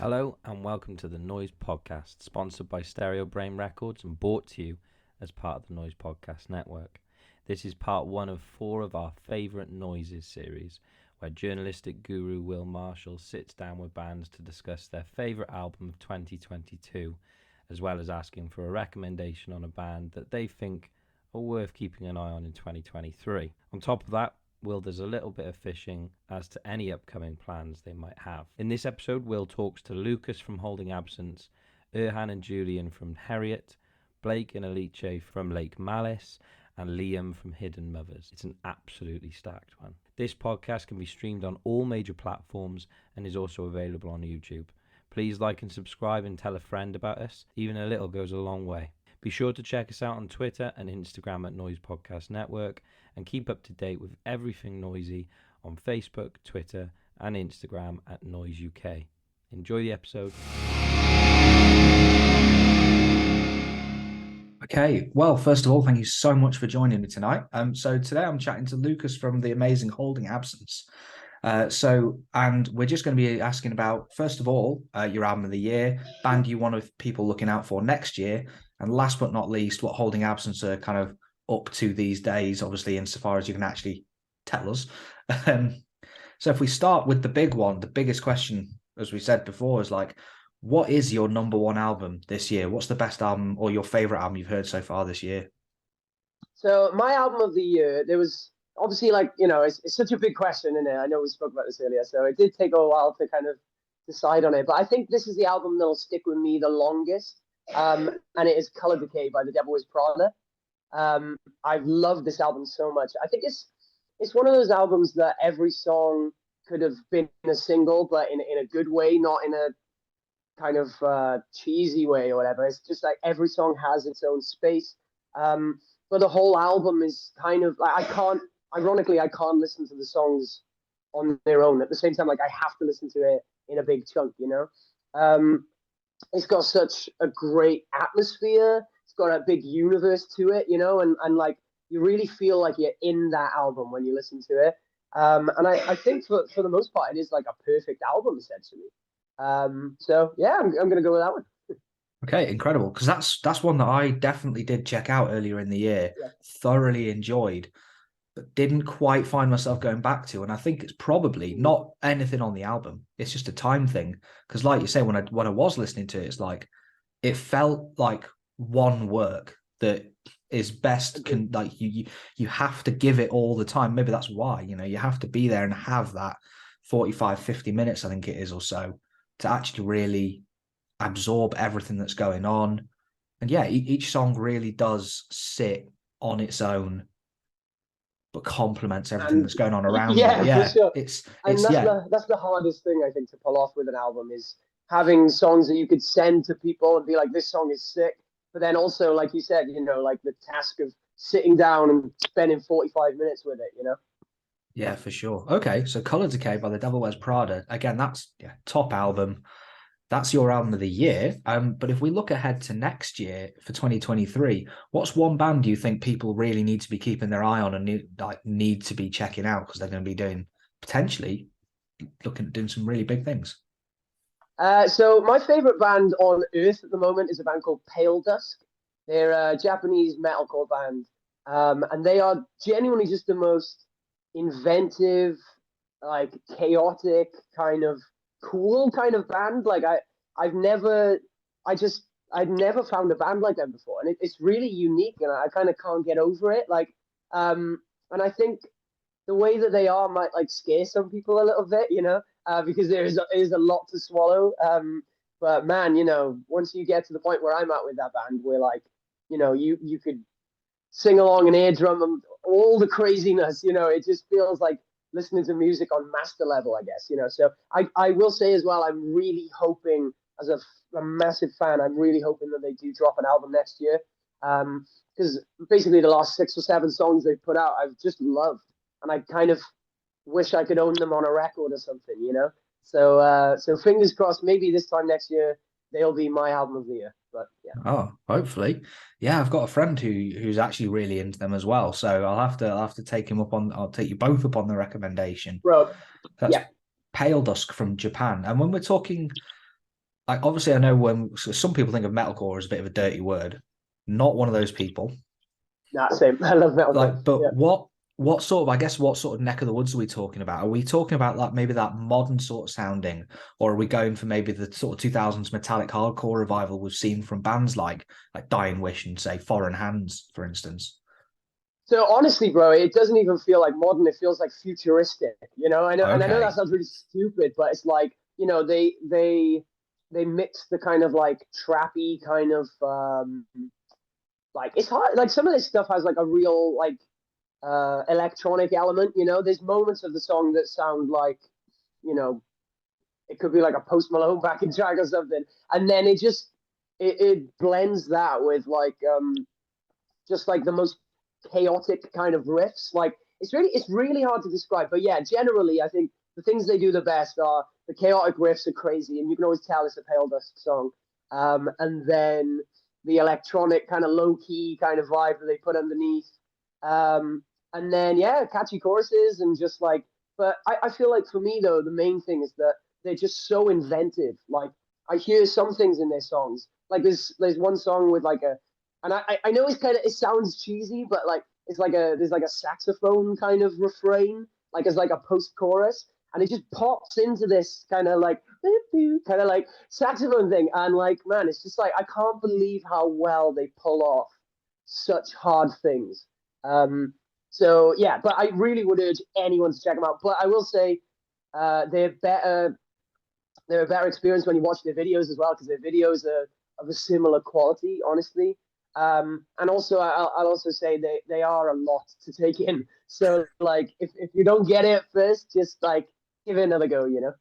Hello and welcome to the Noizze Podcast, sponsored by Stereo Brain Records and brought to you as part of the Noizze Podcast Network. This is part one of 4 of our Favourite Noizzes series, where journalistic guru Will Marshall sits down with bands to discuss their favourite album of 2022, as well as asking for a recommendation on a band that they think are worth keeping an eye on in 2023. On top of that, Will does a little bit of fishing as to any upcoming plans they might have. In this episode, Will talks to Lucas from Holding Absence, Erhan and Julian from Heriot, Blake and Alica from Lake Malice, and Liam from Hidden Mothers. It's an absolutely stacked one. This podcast can be streamed on all major platforms and is also available on YouTube. Please like and subscribe and tell a friend about us. Even a little goes a long way. Be sure to check us out on Twitter and Instagram at Noizze Podcast Network and keep up to date with everything Noizze on Facebook, Twitter and Instagram at Noizze UK. Enjoy the episode. Okay, well, first of all, thank you so much for joining me tonight. So today I'm chatting to Lucas from the amazing Holding Absence. And we're just going to be asking about, first of all, your album of the year, band you want people looking out for next year, and last but not least, what Holding Absence are kind of up to these days, obviously, insofar as you can actually tell us. So if we start with the big one, the biggest question, as we said before, is like, what is your number one album this year? What's the best album or your favorite album you've heard so far this year? So my album of the year, there was obviously it's such a big question, isn't it? I know we spoke about this earlier, so it did take a while to kind of decide on it. But I think this is the album that'll stick with me the longest. And it is Color Decay by the Devil Wears Prada. I've loved this album so much. I think it's one of those albums that every song could have been a single, but in a good way, not in a kind of cheesy way or whatever. It's just like every song has its own space. But the whole album is kind of like, I can't listen to the songs on their own. At the same time, like I have to listen to it in a big chunk, you know? It's got such a great atmosphere. It's got a big universe to it, you know, and like you really feel like you're in that album when you listen to it. And I think for the most part, it is like a perfect album, essentially. So yeah, I'm going to go with that one. Okay, incredible. Because that's one that I definitely did check out earlier in the year, thoroughly enjoyed, but didn't quite find myself going back to. And I think it's probably not anything on the album. It's just a time thing. Because like you say, when I was listening to it, it's like, it felt like one work that is best. You have to give it all the time. Maybe that's why, you know, you have to be there and have that 45, 50 minutes, I think it is or so, to actually really absorb everything that's going on. And yeah, each song really does sit on its own, but complements everything that's going on around it. Yeah, for sure. It's that's the hardest thing I think to pull off with an album, is having songs that you could send to people and be like, this song is sick. But then also, like you said, you know, like the task of sitting down and spending 45 minutes with it, you know? Yeah, for sure. Okay, so Color Decay by the Devil Wears Prada. Again, that's top album. That's your album of the year. But if we look ahead to next year for 2023, what's one band do you think people really need to be keeping their eye on and need to be checking out, because they're going to be potentially looking at doing some really big things? So my favorite band on earth at the moment is a band called Paledusk. They're a Japanese metalcore band, and they are genuinely just the most inventive, like chaotic, kind of cool kind of band. Like I'd never found a band like that before, and it's really unique, and I kind of can't get over it. Like, and I think the way that they are might like scare some people a little bit, you know, because there is a lot to swallow. But man, you know, once you get to the point where I'm at with that band, where like, you know, you could sing along an air drum and all the craziness, you know, it just feels like listening to music on master level, I guess, you know. So I will say as well, I'm really hoping, as a massive fan, I'm really hoping that they do drop an album next year. Because basically the last 6 or 7 songs they've put out, I've just loved. And I kind of wish I could own them on a record or something, you know? So fingers crossed, maybe this time next year, they'll be my album of the year. But yeah. Oh, hopefully. Yeah, I've got a friend who's actually really into them as well. So I'll have to take I'll take you both up on the recommendation. Bro. That's Paledusk from Japan. And when we're talking like obviously I know when some people think of metalcore as a bit of a dirty word. Not one of those people. Nah, same. I love metalcore. Like, but Yeah. what sort of, I guess, what sort of neck of the woods are we talking about? Are we talking about like maybe that modern sort of sounding, or are we going for maybe the sort of 2000s metallic hardcore revival we've seen from bands like Dying Wish and say Foreign Hands, for instance? So honestly, bro, it doesn't even feel like modern. It feels like futuristic. You know, I know, and I know that Okay. sounds really stupid, but it's like, you know, they mix the kind of like trappy kind of like it's hard. Like some of this stuff has like a real like electronic element. You know, there's moments of the song that sound like, you know, it could be like a Post Malone backing track or something, and then it blends that with like just like the most chaotic kind of riffs. Like it's really hard to describe. But yeah, generally I think the things they do the best are the chaotic riffs are crazy, and you can always tell it's a Paledusk song. And then the electronic kind of low key kind of vibe that they put underneath. And then yeah, catchy choruses and just like. But I feel like for me though, the main thing is that they're just so inventive. Like I hear some things in their songs. Like there's one song with like a and I know it sounds cheesy, but like it's like there's like a saxophone kind of refrain, like as like a post chorus, and it just pops into this kind of like saxophone thing, and like man, it's just like I can't believe how well they pull off such hard things. Um, so yeah, but I really would urge anyone to check them out. But I will say, they're better. They're a better experience when you watch their videos as well, because their videos are of a similar quality, honestly. And also, I'll also say they are a lot to take in. So, like, if you don't get it first, just like give it another go, you know?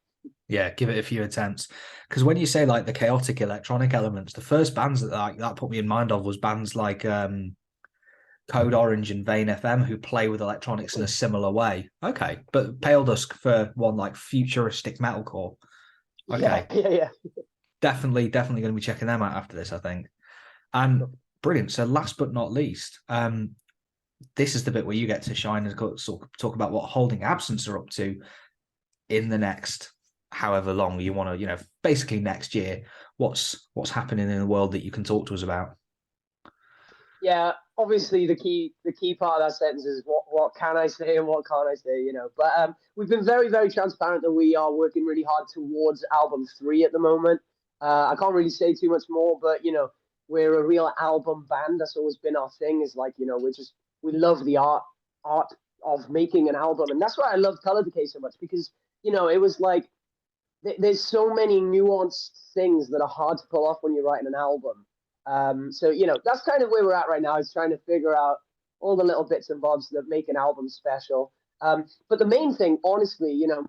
Yeah, give it a few attempts. Because when you say like the chaotic electronic elements, the first bands that put me in mind of was bands like Code Orange and Vane FM, who play with electronics in a similar way. Okay, but Paledusk for one like futuristic metalcore. Yeah, Okay, yeah. definitely going to be checking them out after this, I think. And brilliant. So last but not least, this is the bit where you get to shine and sort of talk about what Holding Absence are up to in the next however long you want to, you know, basically next year. What's happening in the world that you can talk to us about? Yeah, obviously the key part of that sentence is what can I say and what can't I say, you know. But we've been very, very transparent that we are working really hard towards album 3 at the moment. I can't really say too much more, but you know, we're a real album band. That's always been our thing, is like, you know, we love the art of making an album. And that's why I love Color Decay so much, because, you know, it was like there's so many nuanced things that are hard to pull off when you're writing an album. So you know, that's kind of where we're at right now, is trying to figure out all the little bits and bobs that make an album special. But the main thing, honestly, you know,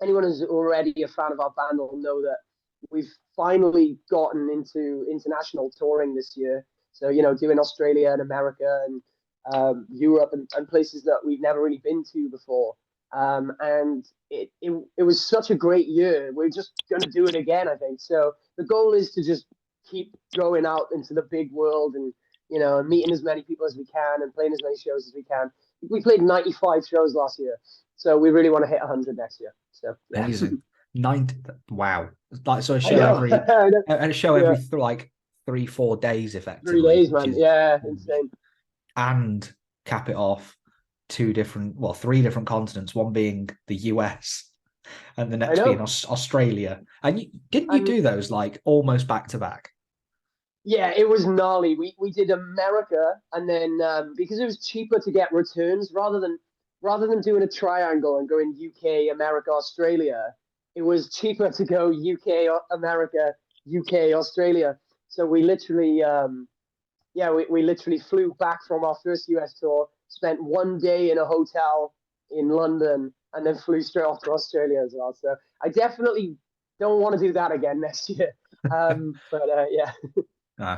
anyone who's already a fan of our band will know that we've finally gotten into international touring this year. So you know, doing Australia and America and Europe and places that we've never really been to before. And it was such a great year. We're just going to do it again, I think. So the goal is to just keep going out into the big world and, you know, meeting as many people as we can and playing as many shows as we can. We played 95 shows last year, so we really want to hit 100 next year. So yeah. Amazing. 90, wow. Like, so a I show know. every like 3-4 days 3 effectively, days, which man. is, Yeah, insane. and cap it off 3 different continents, one being the US and the I next being know. Australia. And didn't you And do those like almost back to back? yeah, it was gnarly. We did America, and then because it was cheaper to get returns rather than doing a triangle and going UK, America, Australia, it was cheaper to go UK, America, UK, Australia. So we literally we literally flew back from our first US tour, spent 1 day in a hotel in London, and then flew straight off to Australia as well. So I definitely don't want to do that again next year. But yeah.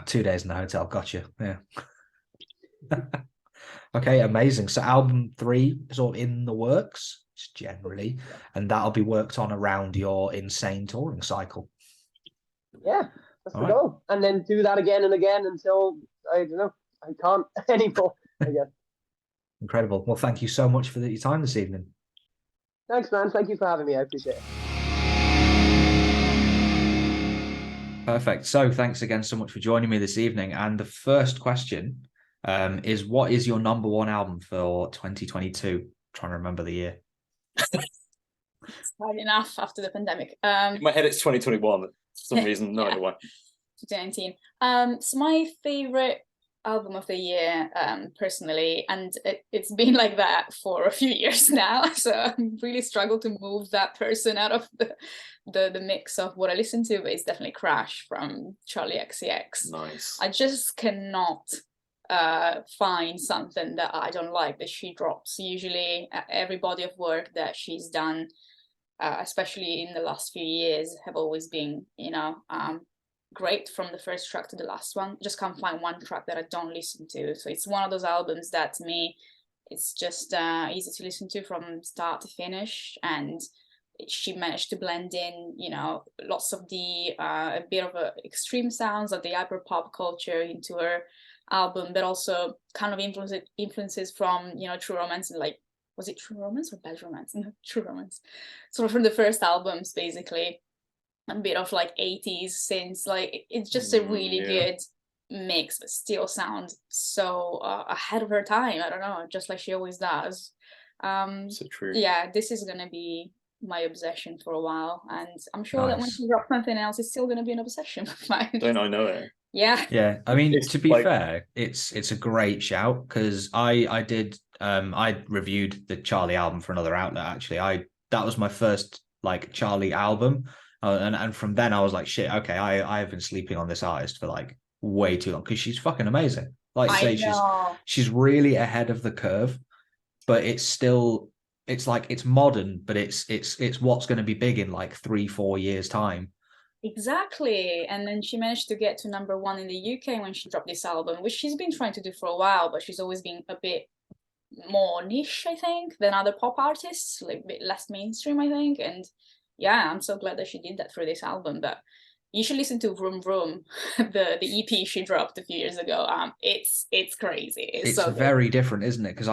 2 days in the hotel. Gotcha. Yeah. Okay, amazing. So album 3 is all in the works, generally, and that'll be worked on around your insane touring cycle. Yeah, that's All the right. goal. And then do that again and again until I don't know, I can't anymore. Again. Incredible. Well, thank you so much for your time this evening. Thanks, man. Thank you for having me. I appreciate it. Perfect. So thanks again so much for joining me this evening. And the first question is, what is your number one album for 2022? Trying to remember the year. It's hard enough after the pandemic. In my head, it's 2021 for some reason. No idea why. 2019. So my favorite album of the year, personally, and it's been like that for a few years now. So I really struggle to move that person out of the mix of what I listen to. But it's definitely Crash from Charlie XCX. Nice. I just cannot find something that I don't like that she drops. Usually, every body of work that she's done, especially in the last few years, have always been, great from the first track to the last one. Just can't find one track that I don't listen to. So it's one of those albums that, to me, it's just easy to listen to from start to finish. And she managed to blend in, lots of the a bit of extreme sounds of the hyper pop culture into her album, but also kind of influences from, True Romance and like, was it True Romance or Bad Romance? No, True Romance. So from the first albums, basically, a bit of like 80s synths, like it's just a really good mix, but still sounds so ahead of her time. I don't know, just like she always does. So true. Yeah, this is gonna be my obsession for a while, and I'm sure that when she drops something else, it's still gonna be an obsession of mine. Don't I know it? Yeah. I mean, It's to be like- fair, it's a great shout, because I reviewed the Charlie album for another outlet. Actually, that was my first like Charlie album, and from then I was like, shit, okay, I have been sleeping on this artist for like way too long, because she's fucking amazing. Like you say, she's really ahead of the curve, but it's like it's modern, but it's what's going to be big in like 3-4 years time. Exactly. And then she managed to get to number one in the UK when she dropped this album, which she's been trying to do for a while, but she's always been a bit more niche, I think, than other pop artists, like a bit less mainstream, I think. And yeah, I'm so glad that she did that for this album. But you should listen to Vroom Vroom, the EP she dropped a few years ago. It's crazy. It's so very different, isn't it? Because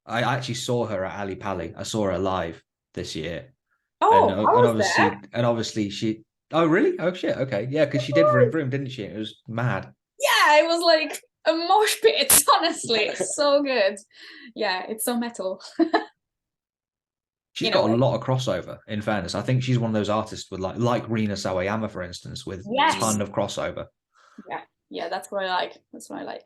I actually saw her at Ali Pali. I saw her live this year. And obviously she. Oh really? Oh shit. Okay, yeah, because she did Vroom Vroom, didn't she? It was mad. Yeah, it was like a mosh pit. Honestly, it's so good. Yeah, it's so metal. She's got a lot of crossover. In fairness, I think she's one of those artists with like Rina Sawayama, for instance, with a ton of crossover. Yeah, that's what I like.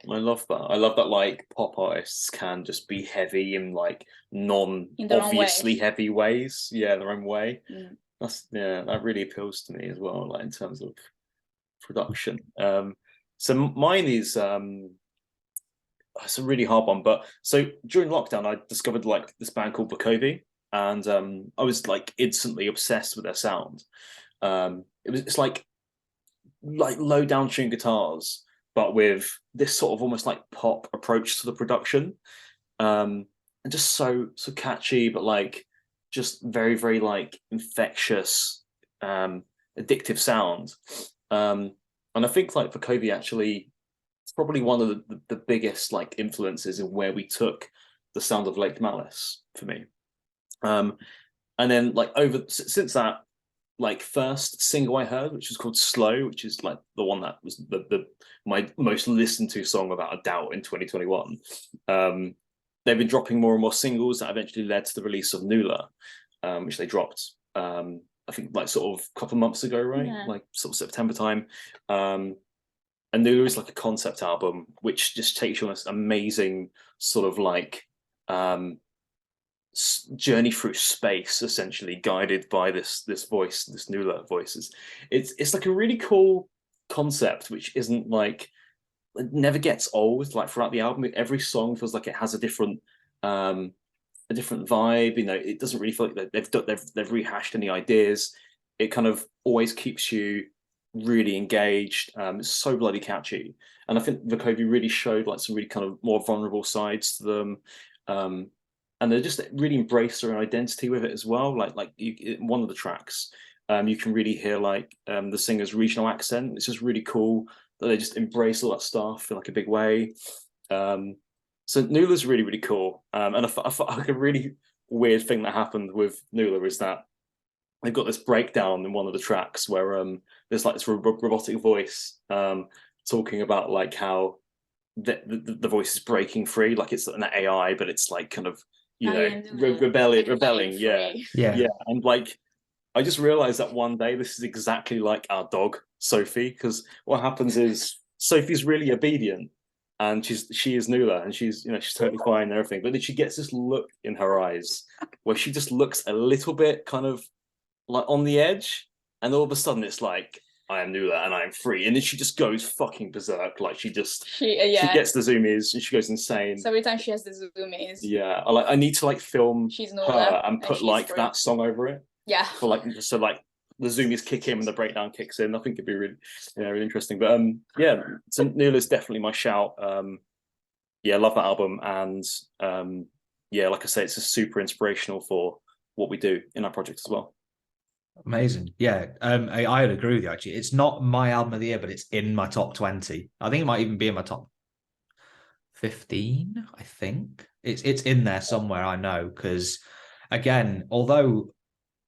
I love that. I love that like pop artists can just be heavy in like non-obviously heavy ways. Yeah, their own way. That really appeals to me as well, like in terms of production. So mine is it's a really hard one, but so during lockdown I discovered like this band called Vukovi, and I was like instantly obsessed with their sound. It's like low down tuned guitars, but with this sort of almost like pop approach to the production, and just so catchy, but like just very, very like infectious, addictive sound. And I think like Vukovi actually is probably one of the biggest like influences in where we took the sound of Lake Malice for me. And then like since that like first single I heard, which was called Slow, which is like the one that was my most listened to song without a doubt in 2021. They've been dropping more and more singles that eventually led to the release of Nula, which they dropped I think like sort of a couple of months ago, right? Yeah. Like sort of September time. And Nula is like a concept album which just takes you on this amazing sort of like journey through space, essentially guided by this voice, this Nula voice. It's like a really cool concept which isn't like, it never gets old. Like throughout the album, every song feels like it has a different vibe. It doesn't really feel like they've rehashed any ideas. It kind of always keeps you really engaged. It's so bloody catchy, and I think Vukovi really showed like some really kind of more vulnerable sides to them. And they just really embrace their own identity with it as well. Like one of the tracks, you can really hear like the singer's regional accent. It's just really cool that they just embrace all that stuff in like a big way. So Nula's really, really cool. And I like a really weird thing that happened with Nula is that they've got this breakdown in one of the tracks where there's like this robotic voice talking about like how the voice is breaking free, like it's an AI, but it's like kind of, you know, rebelling. Yeah. And like, I just realized that one day this is exactly like our dog, Sophie, because what happens is Sophie's really obedient and she is Nula and she's totally fine and everything. But then she gets this look in her eyes where she just looks a little bit kind of like on the edge. And all of a sudden it's like, I am Nula and I am free. And then she just goes fucking berserk. Like she gets the zoomies and she goes insane. So every time she has the zoomies. Yeah. I need to like film she's her and put like that song over it. Yeah. For like, so like the zoomies kick in and the breakdown kicks in. I think it'd be really, really interesting. But yeah, so Nula's definitely my shout. Yeah, I love that album. And yeah, like I say, it's just super inspirational for what we do in our project as well. Amazing. Yeah, I would agree with you, actually. It's not my album of the year, but it's in my top 20. I think it might even be in my top 15, I think. It's in there somewhere, I know, because, again, although,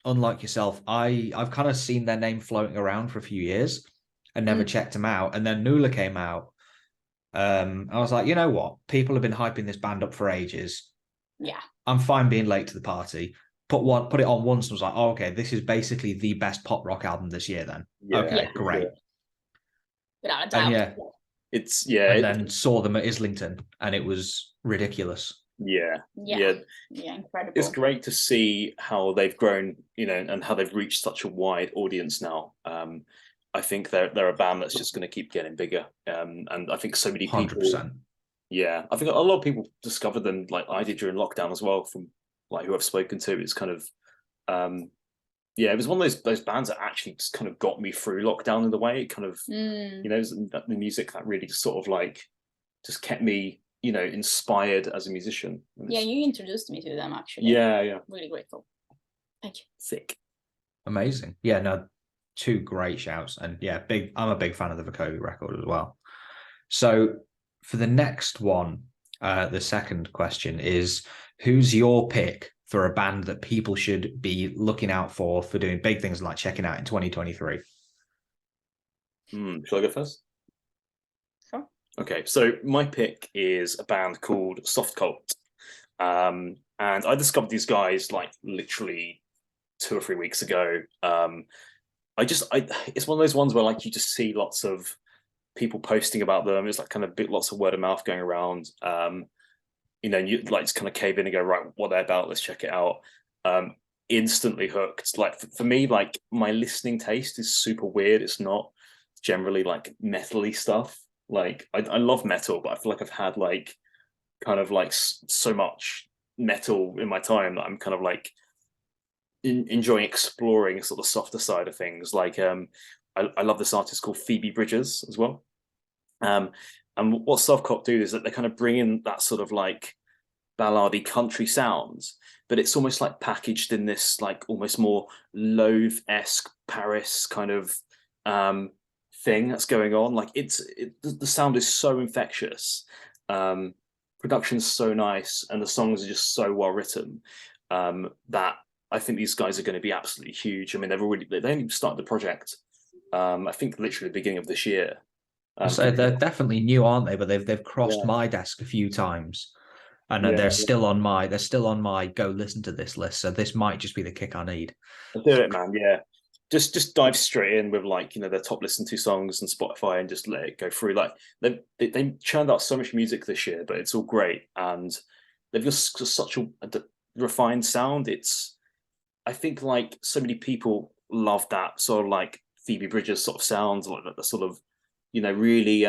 unlike yourself, I've kind of seen their name floating around for a few years and never checked them out. And then Nula came out. I was like, you know what? People have been hyping this band up for ages. Yeah. I'm fine being late to the party. Put it on once and was like, oh, okay, this is basically the best pop rock album this year then. Yeah, okay, great. Without a doubt. And then saw them at Islington and it was ridiculous. Yeah, incredible. It's great to see how they've grown, and how they've reached such a wide audience now. I think they're a band that's just going to keep getting bigger. And I think so many people 100%. Yeah, I think a lot of people discovered them like I did during lockdown as well, from like who I've spoken to. It's kind of it was one of those bands that actually just kind of got me through lockdown in the way. It kind of it was the music that really just sort of like just kept me inspired as a musician. Yeah, you introduced me to them actually. Yeah. Really grateful. Thank you. Sick. Amazing. Yeah, no, two great shouts. And yeah, I'm a big fan of the Vukovi record as well. So for the next one, the second question is, who's your pick for a band that people should be looking out for doing big things like checking out in 2023? Shall I go first? Sure. Okay, so my pick is a band called Softcult. And I discovered these guys like literally 2 or 3 weeks ago. It's one of those ones where like you just see lots of people posting about them. It's like kind of lots of word of mouth going around. You like just kind of cave in and go, right, what they're about, let's check it out. Instantly hooked. Like for me, like my listening taste is super weird. It's not generally like metal-y stuff. Like I love metal, but I feel like I've had like kind of like so much metal in my time that I'm kind of like enjoying exploring sort of the softer side of things. Like I love this artist called Phoebe Bridgers as well. And what Softcult do is that they kind of bring in that sort of like ballady country sounds, but it's almost like packaged in this like almost more Loathe-esque Paris kind of thing that's going on. Like the sound is so infectious. Production's so nice, and the songs are just so well written that I think these guys are going to be absolutely huge. I mean, they only started the project, I think literally the beginning of this year. So they're definitely new, aren't they? But they've crossed my desk a few times, and they're still on my go listen to this list. So this might just be the kick I need. Do it, man. Yeah, just dive straight in with like their top listened to songs and Spotify, and just let it go through. Like they churned out so much music this year, but it's all great, and they've just such a refined sound. I think like so many people love that sort of like Phoebe Bridgers sort of sounds, like the sort of really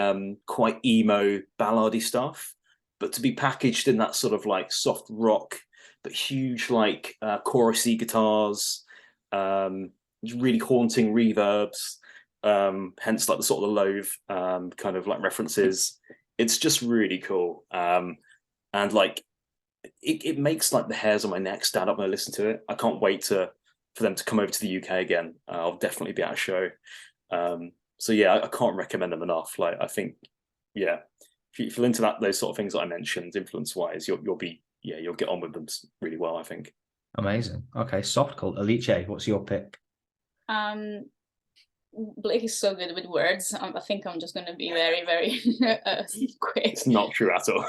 quite emo ballady stuff, but to be packaged in that sort of like soft rock but huge like chorusy guitars, really haunting reverbs, hence like the sort of the Loathe kind of like references. It's just really cool, and like it makes like the hairs on my neck stand up when I listen to it. I can't wait for them to come over to the UK again. I'll definitely be at a show. So yeah, I can't recommend them enough. Like I think, yeah, if you're into those sort of things that I mentioned, influence wise, you'll get on with them really well, I think. Amazing. Okay, Softcult. Alice, what's your pick? Blake is so good with words. I think I'm just going to be very, very quick. It's not true at all.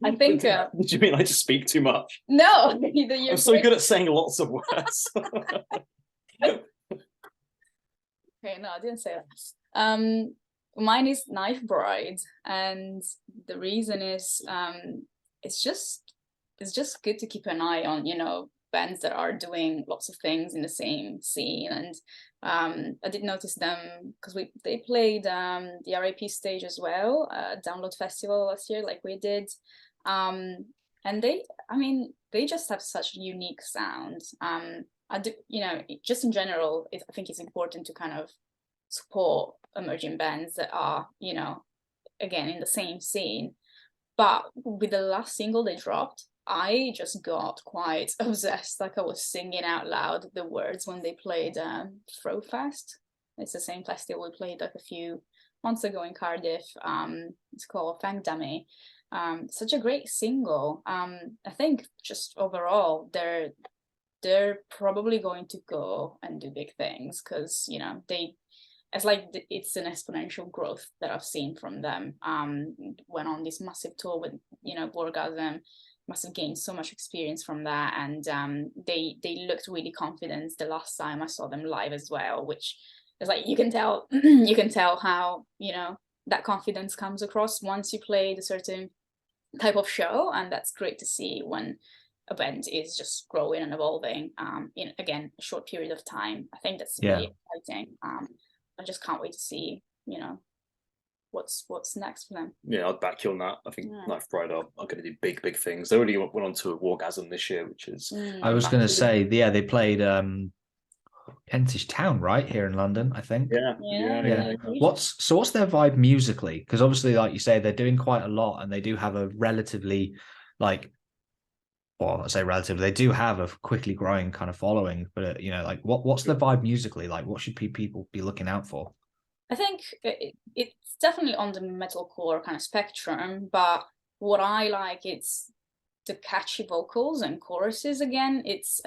I think. Do you mean I just speak too much? No, I'm so good at saying lots of words. Okay, no, I didn't say that. Mine is Knife Bride, and the reason is it's just good to keep an eye on, bands that are doing lots of things in the same scene. And I did notice them because they played the RAP stage as well, Download Festival last year, like we did. And they just have such a unique sound. I do, just in general, I think it's important to kind of support emerging bands that are, again, in the same scene. But with the last single they dropped, I just got quite obsessed. Like, I was singing out loud the words when they played Throwfest. It's the same festival we played like a few months ago in Cardiff. It's called Fang Dummy. Such a great single. I think just overall they're probably going to go and do big things, because it's an exponential growth that I've seen from them. Went on this massive tour with Orgasm, must have gained so much experience from that, and they looked really confident the last time I saw them live as well, which is like, you can tell how that confidence comes across once you play the certain type of show, and that's great to see when a band is just growing and evolving in, again, a short period of time. I think that's really exciting. I just can't wait to see what's next for them. Yeah, I'd back you on that. I think Knife Bride are going to do big things. They already went on to Wargasm this year, which is I was going to say, they played Kentish Town, right, here in London, I think. Yeah. What's their vibe musically? Because obviously, like you say, they're doing quite a lot, and they do have a relatively, I say relatively, they do have a quickly growing kind of following, but what's the vibe musically? Like, what should people be looking out for? I think it's definitely on the metalcore kind of spectrum, but what I like, it's the catchy vocals and choruses. Again, it's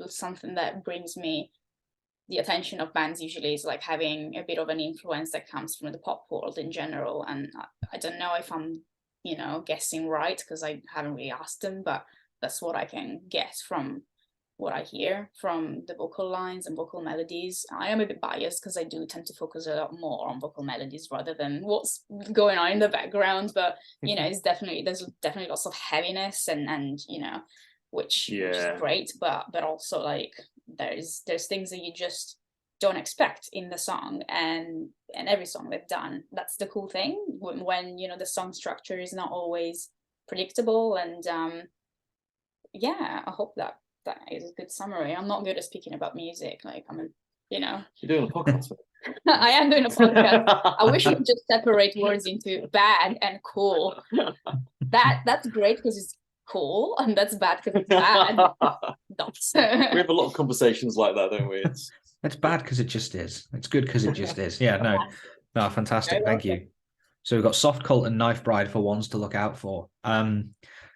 something that brings me the attention of bands. Usually is like having a bit of an influence that comes from the pop world in general. And I don't know if I'm guessing right, because I haven't really asked them, but that's what I can guess from what I hear from the vocal lines and vocal melodies. I am a bit biased because I do tend to focus a lot more on vocal melodies rather than what's going on in the background, but there's definitely lots of heaviness and which is great, but also like there's things that you just don't expect in the song, and every song they've done, that's the cool thing when the song structure is not always predictable. And I hope that is a good summary. I'm not good at speaking about music. Like, you're doing a podcast. I am doing a podcast. I wish you could just separate words into bad and cool. That's great because it's cool, and that's bad because it's bad. We have a lot of conversations like that, don't we? It's bad because it just is. It's good because it just is. Yeah, no, fantastic. Thank you. So we've got Softcult and Knife Bride for ones to look out for.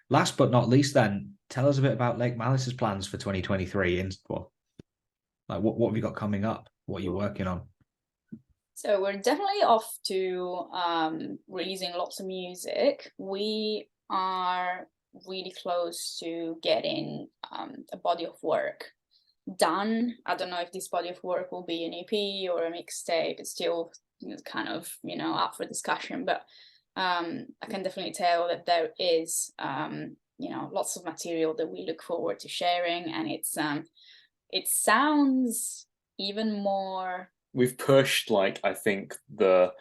Last but not least, then, tell us a bit about Lake Malice's plans for 2023. And what have you got coming up? What are you working on? So we're definitely off to releasing lots of music. We are really close to getting a body of work done. I don't know if this body of work will be an EP or a mixtape. It's still kind of up for discussion, but I can definitely tell that there is lots of material that we look forward to sharing, and it sounds even more. We've pushed, I think the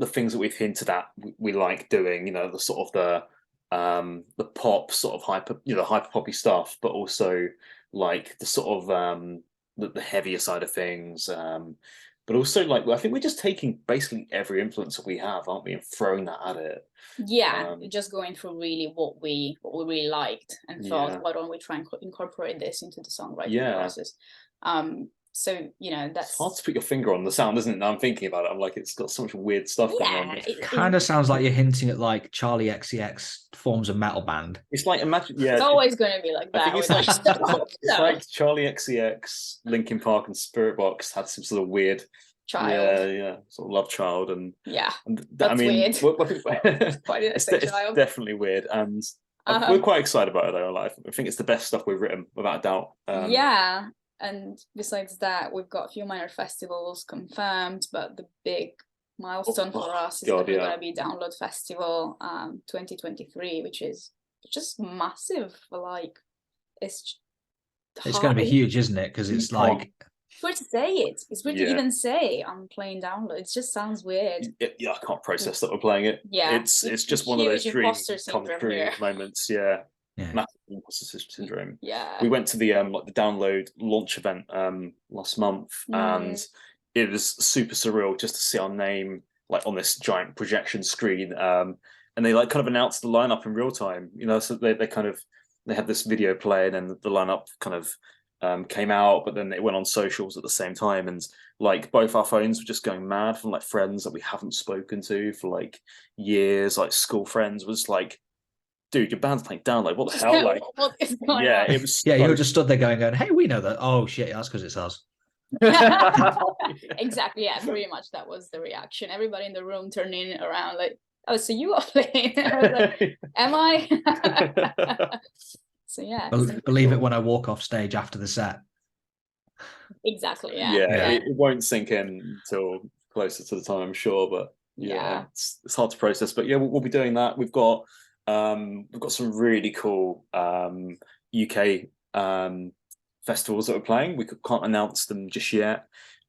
things that we've hinted at we like doing, the sort of the pop sort of hyper poppy stuff, but also like the sort of the heavier side of things, but also I think we're just taking basically every influence that we have, aren't we, and throwing that at it. Just going through really what we really liked and thought, why don't we try and incorporate this into the songwriting process. So, you know, It's that's hard to put your finger on the sound, isn't it? Now I'm thinking about it, I'm like, it's got so much weird stuff going on. Kind of sounds like you're hinting at like Charlie XCX forms a metal band. It's like, imagine, yeah. it's always going to be like I that. think With it's like, it's like Charlie XCX, Linkin Park, and Spirit Box had some sort of weird child. yeah, sort of love child, and Yeah, and that's I mean, weird. it's, Quite it's child. definitely weird, and we're quite excited about it though. Like, I think it's the best stuff we've written, without a doubt. Yeah, and besides that, we've got a few minor festivals confirmed, but the big milestone for us is definitely going to be Download Festival 2023, which is just massive. Like, it's going to be huge, isn't it? Because it's like, it's weird to say it. It's weird to even say I'm playing Download. It just sounds weird. Yeah, I can't process that we're playing it. Yeah, it's just one of those dreams come true here. moments. Yeah. Massive imposter syndrome. Yeah, we went to the like the Download launch event last month, and it was super surreal just to see our name like on this giant projection screen, and they like kind of announced the lineup in real time, you know. So they had this video playing, and the lineup kind of came out, but then it went on socials at the same time, and like both our phones were just going mad from like friends that we haven't spoken to for like years, like school friends. Was like, dude, your band's playing Download. What the hell? Like, what is going on? It was. Yeah, you just stood there going, "Hey, we know that." Oh shit, that's because it's us. Exactly. Yeah, pretty much that was the reaction. Everybody in the room turning around, like, "Oh, so you are playing?" I was like, "Am I?" So yeah. Believe it when I walk off stage after the set. Exactly. Yeah. It won't sink in until closer to the time, I'm sure. But it's hard to process. But yeah, we'll be doing that. We've got some really cool UK festivals that we're playing. We can't announce them just yet,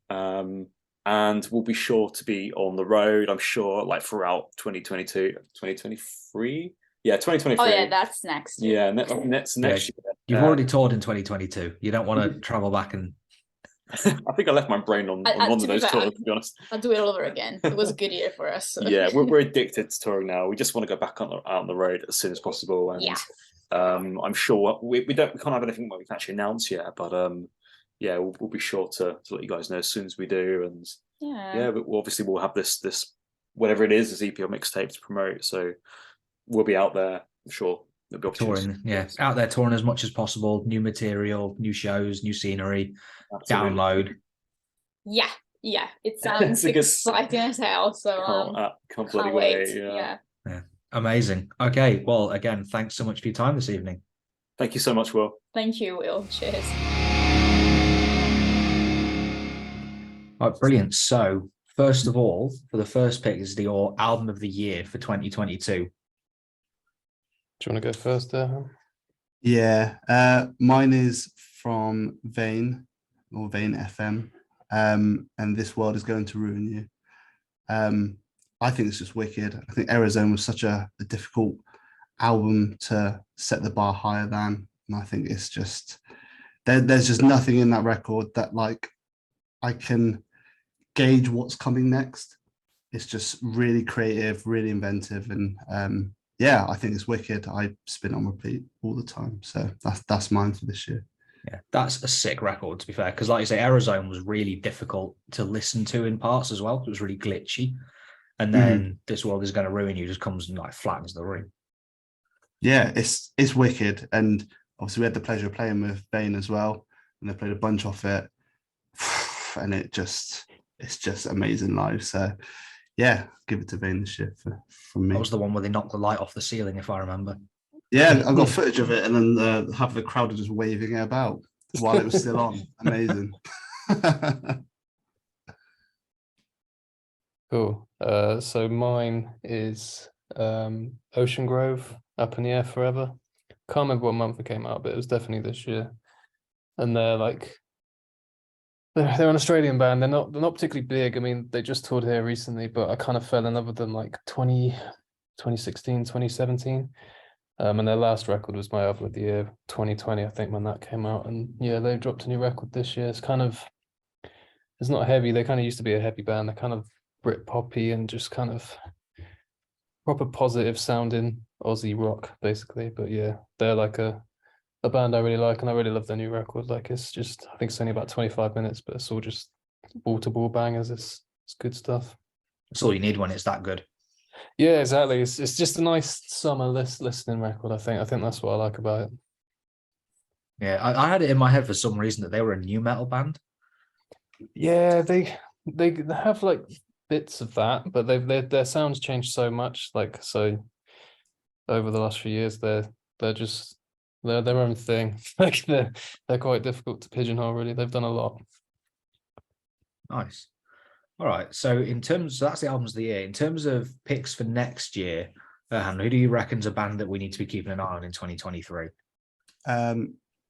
and we'll be sure to be on the road, I'm sure, like throughout 2022, 2023. Yeah, 2023. Oh yeah, that's next year. Yeah, next year. You've already toured in 2022. You don't want to travel back and. I think I left my brain on one of those tours, to be honest. I'll do it all over again. It was a good year for us. So. Yeah, we're addicted to touring now. We just want to go back out on the road as soon as possible. And I'm sure we can't have anything that we can actually announce yet, but we'll be sure to let you guys know as soon as we do. And we'll have this whatever it is, this EP or mixtape to promote. So we'll be out there, I'm sure. There'll be touring, out there touring as much as possible. New material, new shows, new scenery. Absolutely. Download. Yeah, it sounds exciting as hell. So can't bloody wait. Yeah. Amazing. Okay, well, again, thanks so much for your time this evening. Thank you so much, Will. Thank you, Will. Cheers. All right, brilliant. So, first of all, for the first pick is your album of the year for 2022. Do you want to go first, Erhan? Yeah, mine is from Vane FM, and This World Is Going to Ruin You. I think it's just wicked. I think Arizona was such a difficult album to set the bar higher than, and I think it's just there's just nothing in that record that like I can gauge what's coming next. It's just really creative, really inventive, and I think it's wicked. I spin on repeat all the time. So that's mine for this year. Yeah, that's a sick record, to be fair. Because like you say, Arizona was really difficult to listen to in parts as well. It was really glitchy. And then This World Is Going to Ruin You just comes and like flattens the room. Yeah, it's wicked. And obviously we had the pleasure of playing with Vane as well. And they played a bunch off it. And it's just amazing live. So yeah, give it to Vane this year from me. That was the one where they knocked the light off the ceiling, if I remember. Yeah, I've got footage of it, and then half the crowd are just waving it about while it was still on. Amazing. Cool. So mine is Ocean Grove, Up in the Air Forever. Can't remember what month it came out, but it was definitely this year. And they're an Australian band. They're not particularly big. I mean, they just toured here recently, but I kind of fell in love with them like 2016, 2017. And their last record was my album of the year, 2020, I think, when that came out. And yeah, they dropped a new record this year. It's not heavy. They kind of used to be a heavy band. They're kind of Brit poppy and just kind of proper positive sounding Aussie rock, basically. But yeah, they're like a a band I really like, and I really love their new record. Like, it's just, I think it's only about 25 minutes, but it's all just ball to ball bangers. It's good stuff. That's all you need when it's that good. Yeah, exactly. It's just a nice summer listening record. I think that's what I like about it. Yeah, I had it in my head for some reason that they were a new metal band. Yeah, they have like bits of that, but their sounds changed so much. Like, so over the last few years, they're their own thing. Like, they're quite difficult to pigeonhole. Really, they've done a lot. Nice. All right. So that's the albums of the year. In terms of picks for next year, who do you reckon's a band that we need to be keeping an eye on in 2023?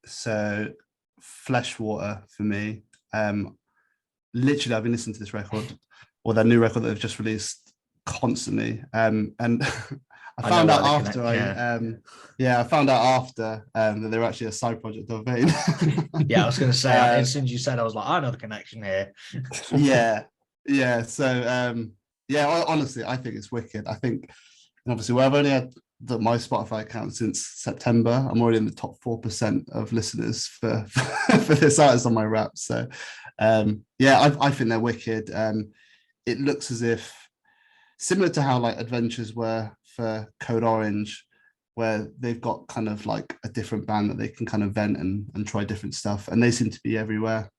So Fleshwater for me. Literally, I've been listening to this record, or their new record that they've just released constantly. And I found out after I found out after that they're actually a side project of Vane. Yeah, I was going to say, as soon as you said, I was like, I know the connection here. Yeah. So honestly, I think it's wicked. I think, and obviously, I've only had my Spotify account since September. I'm already in the top 4% of listeners for for this artist on my rap. So I think they're wicked. It looks as if, similar to how like Adventures were for Code Orange, where they've got kind of like a different band that they can kind of vent and try different stuff, and they seem to be everywhere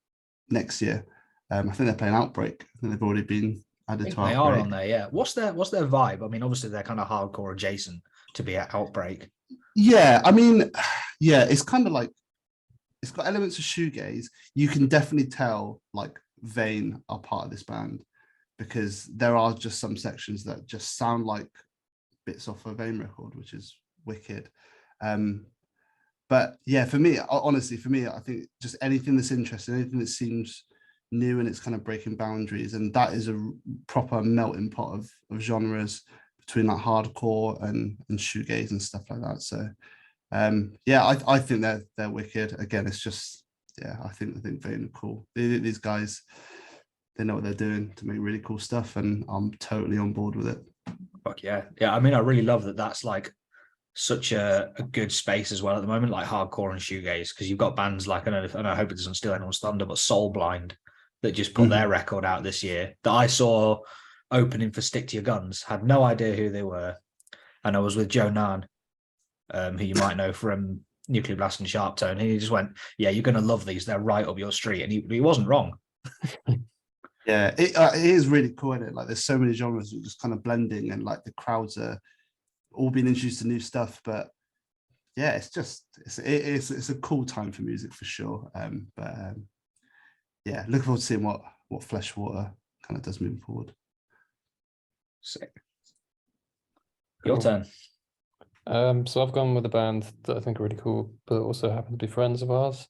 next year. I think they're playing Outbreak. I think they've already been added to Outbreak. They are on there, yeah. What's their vibe? I mean, obviously they're kind of hardcore adjacent to be at Outbreak. Yeah, I mean, yeah, it's kind of like, it's got elements of shoegaze. You can definitely tell like Vane are part of this band, because there are just some sections that just sound like bits off a Vane record, which is wicked. But yeah, for me, honestly, I think just anything that's interesting, anything that seems new and it's kind of breaking boundaries, and that is a proper melting pot of genres between like hardcore and shoegaze and stuff like that. So I think they're wicked. Again, it's just, I think Vane are cool. These guys, they know what they're doing to make really cool stuff, and I'm totally on board with it. Fuck yeah. I mean, I really love that that's like such a good space as well at the moment, like hardcore and shoegaze, because you've got bands like, and I hope it doesn't steal anyone's thunder, but Soul Blind, that just put their record out this year, that I saw opening for Stick to Your Guns. Had no idea who they were, and I was with Joe Nan, who you might know from Nuclear Blast and Sharp Tone, and he just went, yeah, you're going to love these, they're right up your street, and he wasn't wrong. Yeah, it is really cool, isn't it? Like, there's so many genres just kind of blending, and like the crowds are all being introduced to new stuff. But yeah, it's a cool time for music for sure. Yeah, looking forward to seeing what Fleshwater kind of does moving forward. Sick. Your turn. So I've gone with a band that I think are really cool, but also happen to be friends of ours,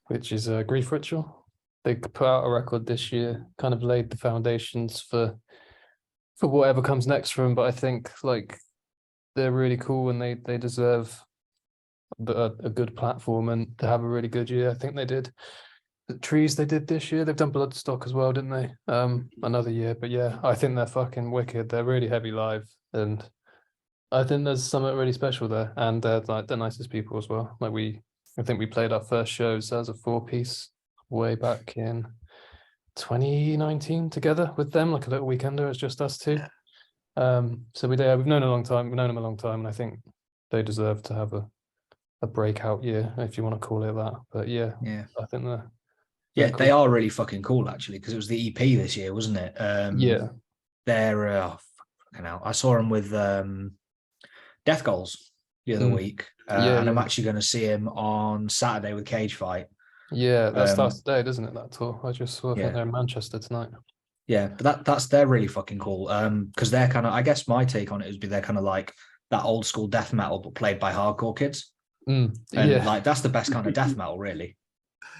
which is Grief Ritual. They put out a record this year, kind of laid the foundations for whatever comes next for them. But I think like they're really cool, and they deserve a good platform and to have a really good year. I think they did the Trees they did this year. They've done Bloodstock as well, didn't they? Another year. But yeah, I think they're fucking wicked. They're really heavy live, and I think there's something really special there. And they're like the nicest people as well. Like I think we played our first shows as a 4-piece way back in 2019 together with them, like a little weekender. It's just us two. So we've known them a long time, and I think they deserve to have a breakout year, if you want to call it that. But yeah, I think they're cool. They are really fucking cool, actually, because it was the EP this year, wasn't it? They're fucking hell. I saw them with Death Goals the other week, and I'm actually going to see him on Saturday with Cage Fight. Yeah, that starts today, doesn't it? That tour. I just saw. I think they're in Manchester tonight. Yeah, but they're really fucking cool. Because they're kind of, I guess my take on it would be they're kind of like that old school death metal, but played by hardcore kids. And like that's the best kind of death metal, really.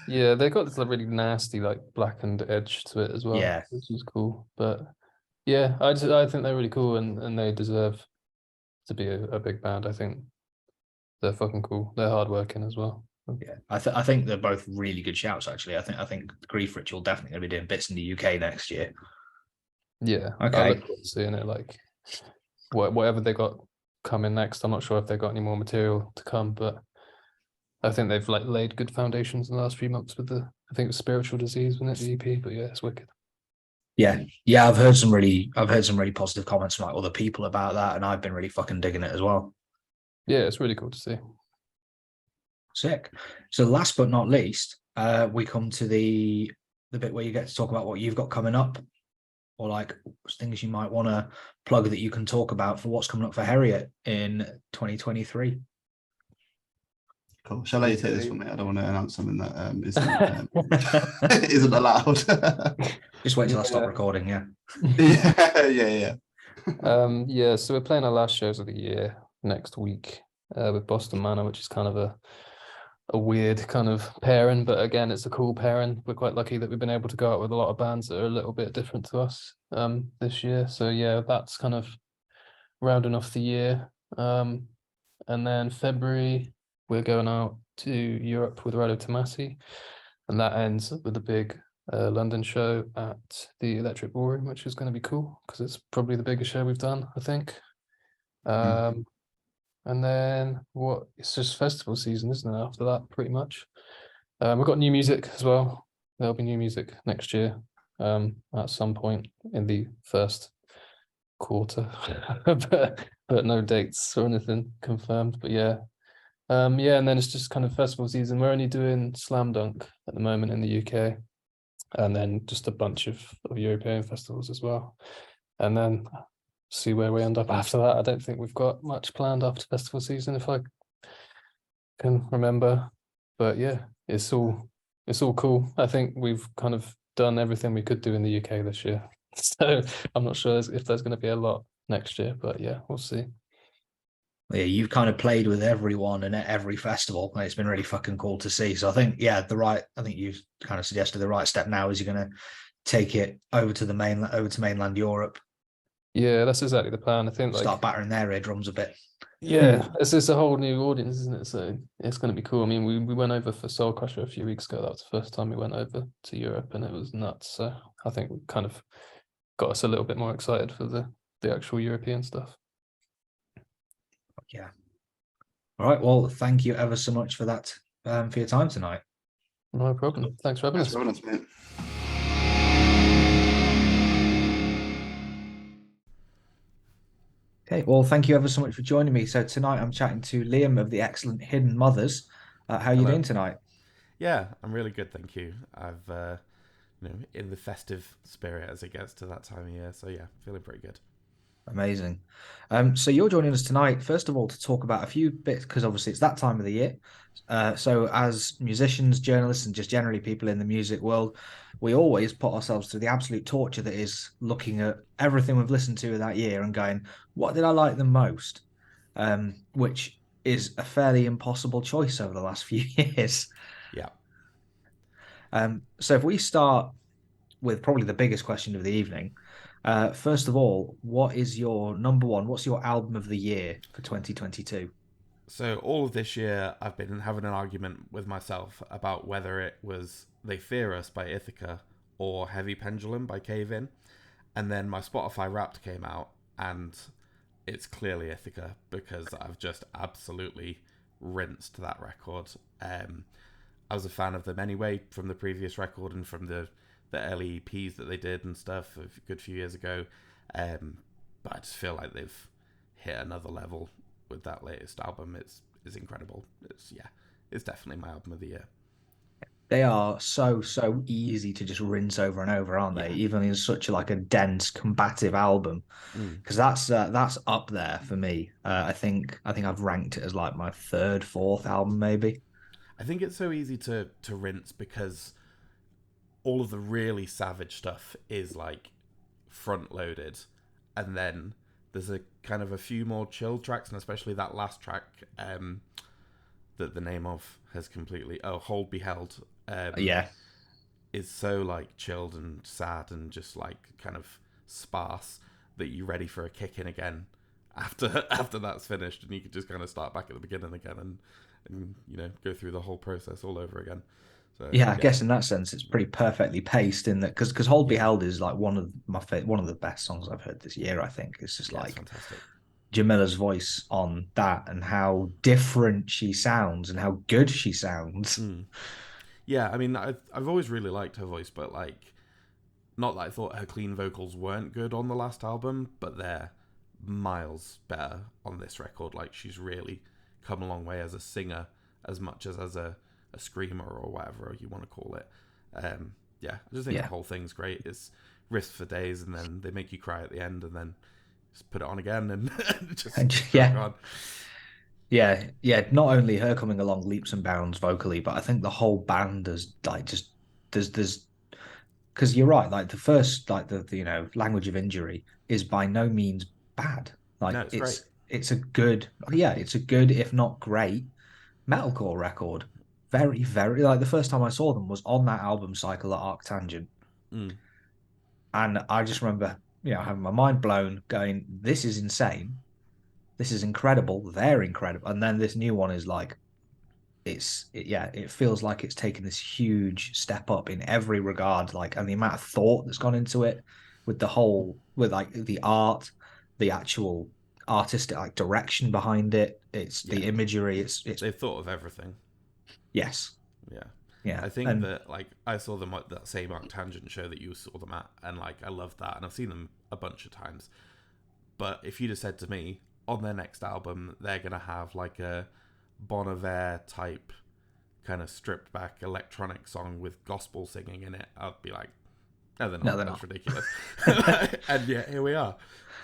Yeah, they got this like really nasty, like blackened edge to it as well. Yeah, which is cool. But yeah, I think they're really cool, and they deserve to be a big band. I think they're fucking cool. They're hardworking as well. Yeah, I think they're both really good shouts. Actually, I think Grief Ritual definitely going to be doing bits in the UK next year. Yeah, okay. I look forward to seeing it. Like whatever they got coming next. I'm not sure if they got any more material to come, but I think they've like laid good foundations in the last few months with I think it was Spiritual Disease, wasn't it, the EP? But yeah, it's wicked. Yeah, I've heard some really positive comments from like other people about that, and I've been really fucking digging it as well. Yeah, it's really cool to see. Sick. So last but not least, we come to the bit where you get to talk about what you've got coming up, or like things you might want to plug that you can talk about for what's coming up for Heriot in 2023. Cool. Shall I take this for me? I don't want to announce something that isn't allowed. Just wait till I stop recording. Yeah. Yeah. Yeah. So we're playing our last shows of the year next week with Boston Manor, which is kind of a weird kind of pairing, but again, it's a cool pairing. We're quite lucky that we've been able to go out with a lot of bands that are a little bit different to us this year. So yeah, that's kind of rounding off the year. And then February, we're going out to Europe with Radio Tomasi, and that ends with a big London show at the Electric Ballroom, which is going to be cool because it's probably the biggest show we've done, I think. And then it's just festival season, isn't it? After that, pretty much. We've got new music as well. There'll be new music next year at some point in the first quarter, but no dates or anything confirmed. But yeah. And then it's just kind of festival season. We're only doing Slam Dunk at the moment in the UK, and then just a bunch of European festivals as well. And then see where we end up after that. I don't think we've got much planned after festival season, if I can remember. But yeah, it's all cool. I think we've kind of done everything we could do in the UK this year. So I'm not sure if there's going to be a lot next year, but yeah, we'll see. Yeah, you've kind of played with everyone and at every festival, and it's been really fucking cool to see. So I think, I think you kind of suggested the right step now is you're going to take it over to mainland Europe. Yeah, that's exactly the plan. I think start battering their eardrums a bit. Yeah, it's a whole new audience, isn't it? So it's going to be cool. I mean, we went over for Soul Crusher a few weeks ago. That was the first time we went over to Europe, and it was nuts. So I think we kind of got us a little bit more excited for the actual European stuff. Yeah. All right. Well, thank you ever so much for that, for your time tonight. No problem. Thanks for having us. Mate. Okay. Well, thank you ever so much for joining me. So tonight I'm chatting to Liam of the excellent Hidden Mothers. How are you doing tonight? Yeah, I'm really good, thank you. I've, in the festive spirit as it gets to that time of year. So yeah, feeling pretty good. Amazing. So you're joining us tonight, first of all, to talk about a few bits, because obviously it's that time of the year. So as musicians, journalists, and just generally people in the music world, we always put ourselves through the absolute torture that is looking at everything we've listened to that year and going, what did I like the most? Which is a fairly impossible choice over the last few years. Yeah. So if we start with probably the biggest question of the evening, first of all, what is your number one? What's your album of the year for 2022? So all of this year, I've been having an argument with myself about whether it was They Fear Us by Ithaca or Heavy Pendulum by Cave In. And then my Spotify Wrapped came out, and it's clearly Ithaca because I've just absolutely rinsed that record. I was a fan of them anyway from the previous record and from the early EPs that they did and stuff a good few years ago, but I just feel like they've hit another level with that latest album. It's incredible. It's definitely my album of the year. They are so easy to just rinse over and over, aren't they? Even in such a dense, combative album, because that's up there for me. I think I've ranked it as like my third, fourth album, maybe. I think it's so easy to rinse because all of the really savage stuff is like front loaded, and then there's a kind of a few more chill tracks, and especially that last track that the name of has completely Hold Be Held is so like chilled and sad and just like kind of sparse that you're ready for a kick in again after that's finished, and you can just kind of start back at the beginning again and go through the whole process all over again. So, I guess in that sense, it's pretty perfectly paced in that because Hold Be Held is like one of the best songs I've heard this year. I think it's just it's fantastic. Jamila's voice on that and how different she sounds and how good she sounds. Yeah, I mean, I've always really liked her voice, but like, not that I thought her clean vocals weren't good on the last album, but they're miles better on this record. Like, she's really come a long way as a singer as much as a screamer or whatever you want to call it. Yeah, I just think the whole thing's great. It's riffs for days, and then they make you cry at the end, and then just put it on again, and just on. Yeah. Not only her coming along leaps and bounds vocally, but I think the whole band is like just there's because you're right. Like the first, like the language of injury is by no means bad. Like No, it's great. it's a good if not great metalcore record. Very, very like the first time I saw them was on that album cycle at Arctangent. And I just remember, having my mind blown, going, "This is insane. This is incredible. They're incredible." And then this new one is like, it feels like it's taken this huge step up in every regard, like, and the amount of thought that's gone into it, with like the art, the actual artistic like direction behind it. It's the imagery. It's they've thought of everything. Yes. Yeah. I think that like I saw them at that same Arctangent show that you saw them at, and like I loved that, and I've seen them a bunch of times. But if you'd have said to me on their next album they're gonna have like a Bon Iver type kind of stripped back electronic song with gospel singing in it, I'd be like, no, they're not. No, they're That's not. Ridiculous. And yeah, here we are.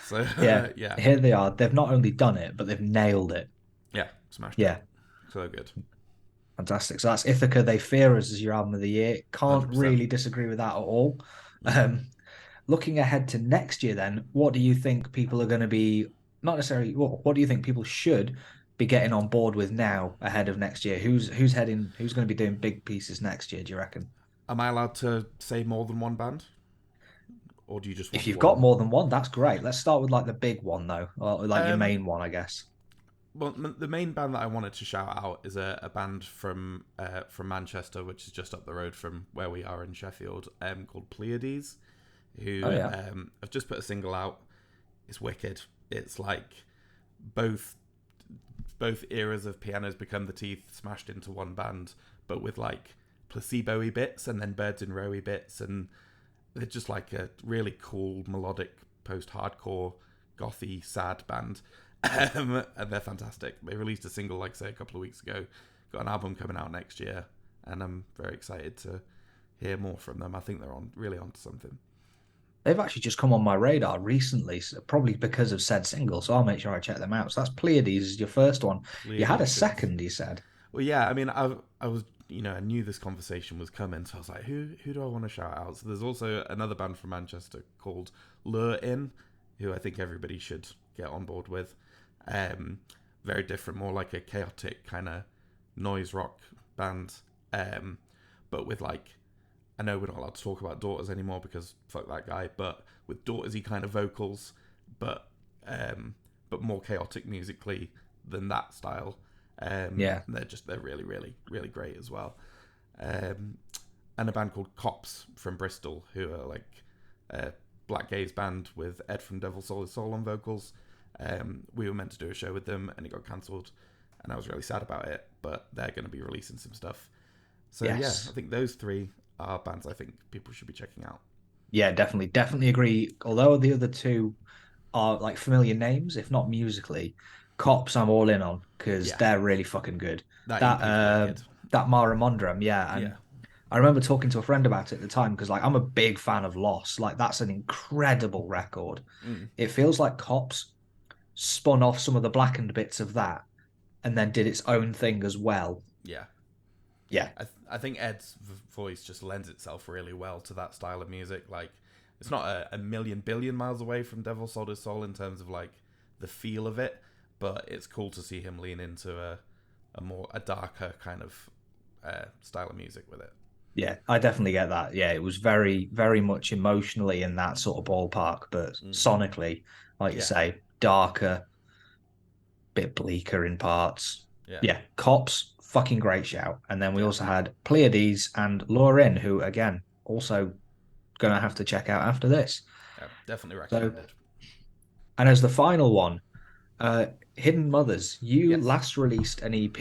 So yeah, here they are. They've not only done it, but they've nailed it. Yeah, smashed Yeah. it. So good. Fantastic. So that's Ithaca, They Fear Us as your album of the year. Can't 100%. really disagree with that at all. Looking ahead to next year then, what do you think people are going to be, not necessarily, what do you think people should be getting on board with now ahead of next year? Who's going to be doing big pieces next year, do you reckon? Am I allowed to say more than one band? Or do you just want If you've one? got more than one, that's great. Let's start with like the big one though, or like your main one, I guess. Well, the main band that I wanted to shout out is a band from Manchester, which is just up the road from where we are in Sheffield, called Pleiades, who have just put a single out. It's wicked. It's like both eras of Pianos Become the Teeth smashed into one band, but with like placebo-y bits and then Birds in Row-y bits, and they're just like a really cool melodic post-hardcore gothy sad band. And they're fantastic. They released a single, like say, a couple of weeks ago. Got an album coming out next year, and I'm very excited to hear more from them. I think they're really onto something. They've actually just come on my radar recently, probably because of said single, so I'll make sure I check them out. So that's Pleiades is your first one. You had a second, you said. Well, yeah, I mean, I was, I knew this conversation was coming, so I was like, who do I want to shout out? So there's also another band from Manchester called Lure In, who I think everybody should get on board with. Very different, more like a chaotic kind of noise rock band, but with like, I know we're not allowed to talk about Daughters anymore because fuck that guy, but with Daughters-y kind of vocals, but more chaotic musically than that style. They're really, really, really great as well. And a band called Copse from Bristol, who are like a black gaze band with Ed from Devil Wears Prada on vocals. We were meant to do a show with them and it got cancelled, and I was really sad about it, but they're going to be releasing some stuff. So I think those three are bands I think people should be checking out. Yeah, definitely agree. Although the other two are like familiar names, if not musically, Cops I'm all in on because they're really fucking good. That Mara Mondram, and I remember talking to a friend about it at the time because like I'm a big fan of Loss. Like that's an incredible record. It feels like Cops spun off some of the blackened bits of that and then did its own thing as well. Yeah. I think Ed's voice just lends itself really well to that style of music. Like, it's not a million billion miles away from Devil Sold His Soul in terms of like the feel of it, but it's cool to see him lean into a darker kind of style of music with it. Yeah, I definitely get that. Yeah, it was very, very much emotionally in that sort of ballpark, but sonically, like you say, darker, bit bleaker in parts. Yeah, Cops, fucking great shout. And then we also had Pleiades and Lauren, who again also gonna have to check out after this. Definitely recommended. And as the final one, Hidden Mothers. You Yes. last released an EP.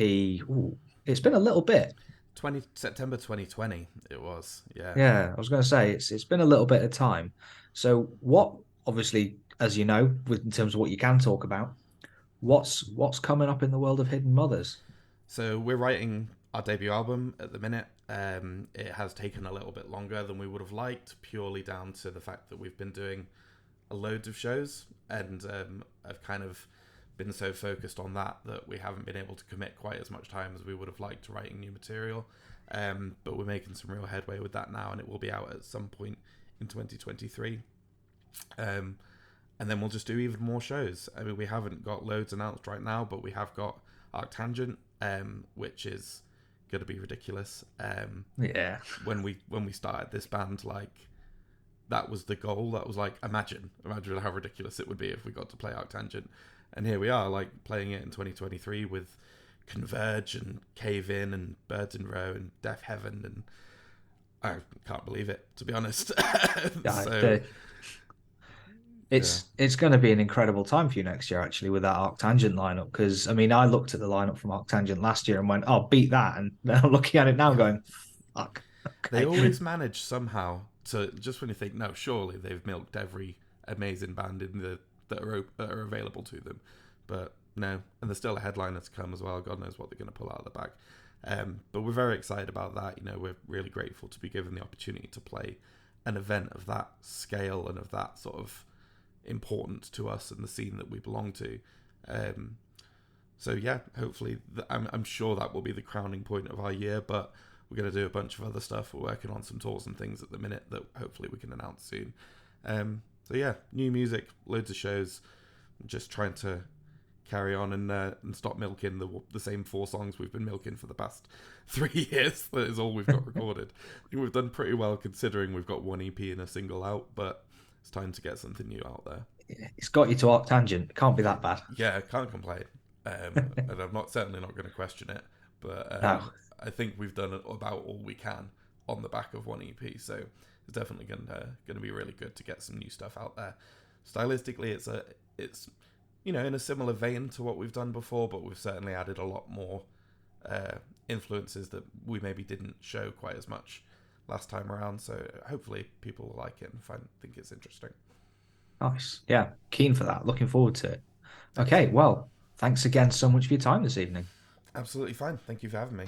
Ooh, it's been a little bit. September 2020 it was. Yeah. Yeah, I was going to say it's been a little bit of time. So what? Obviously, as you know, in terms of what you can talk about, what's coming up in the world of Hidden Mothers? So we're writing our debut album at the minute. It has taken a little bit longer than we would have liked, purely down to the fact that we've been doing loads of shows, and I've kind of been so focused on that we haven't been able to commit quite as much time as we would have liked to writing new material. But we're making some real headway with that now, and it will be out at some point in 2023. And then we'll just do even more shows. I mean, we haven't got loads announced right now, but we have got Arctangent, which is going to be ridiculous. Yeah. When we started this band, like, that was the goal. That was like, imagine how ridiculous it would be if we got to play Arctangent. And here we are, like, playing it in 2023 with Converge and Cave In and Birds in Row and Deaf Heaven, and I can't believe it, to be honest. It's going to be an incredible time for you next year, actually, with that Arctangent lineup. Because I mean, I looked at the lineup from Arctangent last year and went, "Oh, beat that!" And then I'm looking at it now, going, "Fuck." Okay. They always manage somehow to, just when you think, no, surely they've milked every amazing band that are available to them, but no, and there's still a headliner to come as well. God knows what they're going to pull out of the bag. But we're very excited about that. You know, we're really grateful to be given the opportunity to play an event of that scale and of that sort of importance to us and the scene that we belong to. So yeah, hopefully, I'm sure that will be the crowning point of our year, but we're going to do a bunch of other stuff. We're working on some tours and things at the minute that hopefully we can announce soon. So yeah, new music, loads of shows, just trying to carry on and stop milking the same 4 songs we've been milking for the past 3 years. That is all we've got recorded. I think we've done pretty well considering we've got 1 EP and a single out, but it's time to get something new out there. It's got you to Arctangent. It can't be that bad. Yeah, I can't complain. And I'm certainly not going to question it, but No. I think we've done about all we can on the back of 1 EP, so it's definitely going to be really good to get some new stuff out there. Stylistically, it's you know, in a similar vein to what we've done before, but we've certainly added a lot more influences that we maybe didn't show quite as much last time around. So hopefully people will like it and think it's interesting. Nice. Yeah, keen for that. Looking forward to it. Okay, well, thanks again so much for your time this evening. Absolutely fine. Thank you for having me.